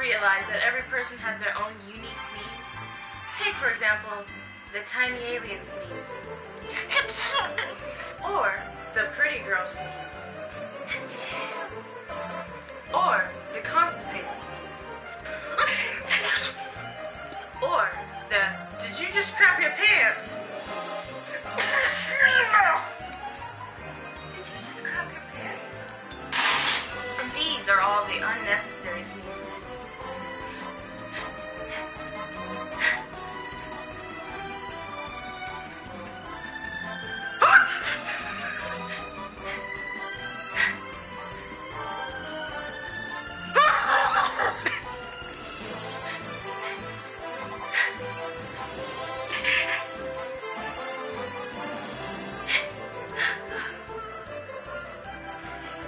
realize that every person has their own unique sneeze? Take, for example, the tiny alien sneeze. Or the pretty girl sneeze. Or the constipated sneeze. Or the did you just crap your pants sneeze. Did you just crap your pants? And these are all the unnecessary sneezes.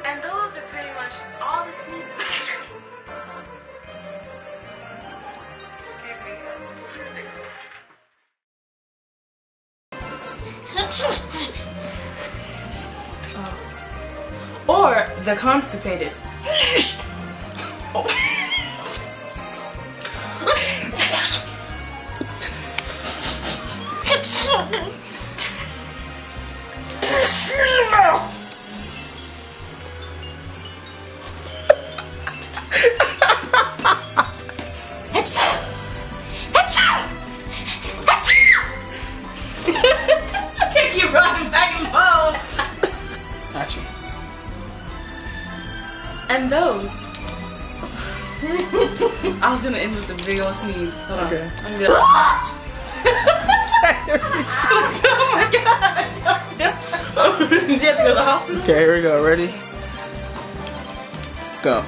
And those are pretty much all the sneezes. Or the constipated. Oh. Keep running back and forth. Action. And those. I was gonna end with a big old sneeze. Hold on. Okay. I'm gonna be like, oh my god! Do you have to go to the hospital? Okay, here we go. Ready? Go.